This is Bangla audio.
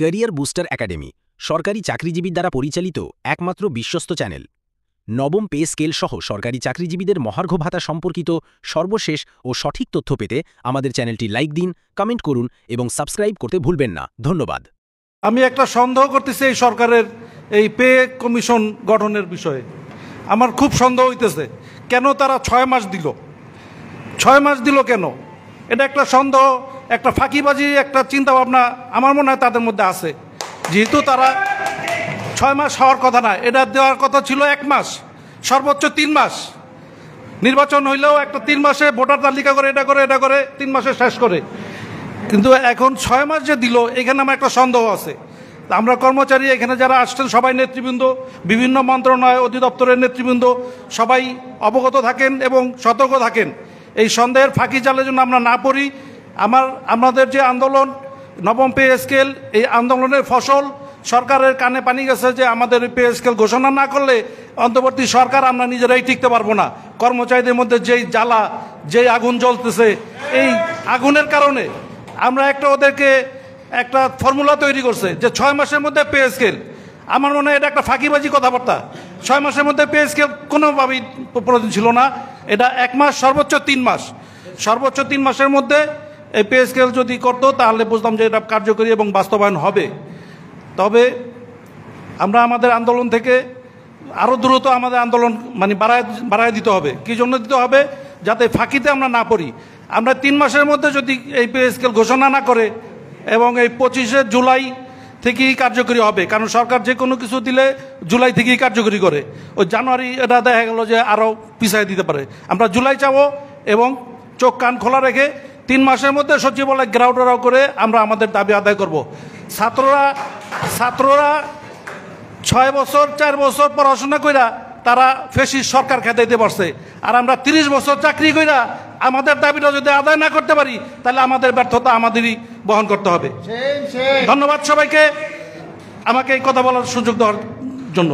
ক্যারিয়ার বুস্টার একাডেমি সরকারি চাকরিজীবীর দ্বারা পরিচালিত একমাত্র বিশ্বস্ত চ্যানেল। নবম পে স্কেল সহ সরকারি চাকরিজীবীদের মহার্ঘ ভাতা সম্পর্কিত সর্বশেষ ও সঠিক তথ্য পেতে আমাদের চ্যানেলটি লাইক দিন, কমেন্ট করুন এবং সাবস্ক্রাইব করতে ভুলবেন না। ধন্যবাদ। আমি একটা সন্দেহ করতেছি এই সরকারের এই পে কমিশন গঠনের বিষয়ে। আমার খুব সন্দেহ হইতেছে, কেন তারা 6 মাস দিল? 6 মাস দিল কেন? এটা একটা সন্দেহ, একটা ফাঁকিবাজি, একটা চিন্তাভাবনা আমার মনে হয় তাদের মধ্যে আছে। যেহেতু তারা 6 মাস হওয়ার কথা না, এটা দেওয়ার কথা ছিল 1 মাস, সর্বোচ্চ 3 মাস। নির্বাচন হইলেও একটা 3 মাসে ভোটার তালিকা করে এটা করে 3 মাসে শেষ করে। কিন্তু এখন 6 মাস যে দিল, এখানে আমার একটা সন্দেহ আছে। আমরা কর্মচারী এখানে যারা আসছেন সবাই নেতৃবৃন্দ, বিভিন্ন মন্ত্রণালয় অধিদপ্তরের নেতৃবৃন্দ সবাই অবগত থাকেন এবং সতর্ক থাকেন। এই সন্দেহের ফাঁকি জালে যেন আমরা না পড়ি। আমাদের যে আন্দোলন নবম পে স্কেল, এই আন্দোলনের ফসল সরকারের কানে পানি গেছে যে আমাদের পে স্কেল ঘোষণা না করলে অন্তর্বর্তী সরকার আমরা নিজেরাই টিকতে পারবো না। কর্মচারীদের মধ্যে যেই জ্বালা, যেই আগুন জ্বলতেছে, এই আগুনের কারণে আমরা ওদেরকে একটা ফর্মুলা তৈরি করছে যে 6 মাসের মধ্যে পে স্কেল। আমার মনে হয় এটা একটা ফাঁকিবাজি কথাবার্তা। 6 মাসের মধ্যে পে স্কেল কোনোভাবেই প্রয়োজন ছিল না। এটা 1 মাস, সর্বোচ্চ 3 মাস। সর্বোচ্চ 3 মাসের মধ্যে এই পে স্কেল যদি করতো তাহলে বুঝতাম যে এটা কার্যকরী এবং বাস্তবায়ন হবে। তবে আমরা আমাদের আন্দোলন থেকে আরও দ্রুত আমাদের আন্দোলন বাড়ায় দিতে হবে। কী জন্য দিতে হবে? যাতে ফাঁকিতে আমরা না পড়ি। আমরা 3 মাসের মধ্যে যদি এই পে স্কেল ঘোষণা না করে এবং এই 25শে জুলাই থেকেই কার্যকরী হবে, কারণ সরকার যে কোনো কিছু দিলে জুলাই থেকেই কার্যকরী করে। ওই জানুয়ারি এটা দেখা গেল যে আরও পিছিয়ে দিতে পারে। আমরা জুলাই চাবো এবং চোখ কান খোলা রেখে 3 মাসের মধ্যে সচিবালয় গ্রাউন্ডারাও করে আমরা আমাদের দাবি আদায় করব। ছাত্ররা 6 বছর 4 বছর পড়াশোনা কইরা তারা ফেসিস সরকার খেদাইতে পারছে, আর আমরা 30 বছর চাকরি কইরা আমাদের দাবিটা যদি আদায় না করতে পারি তাহলে আমাদের ব্যর্থতা আমাদেরই বহন করতে হবে। ধন্যবাদ সবাইকে আমাকে এই কথা বলার সুযোগ দেওয়ার জন্য।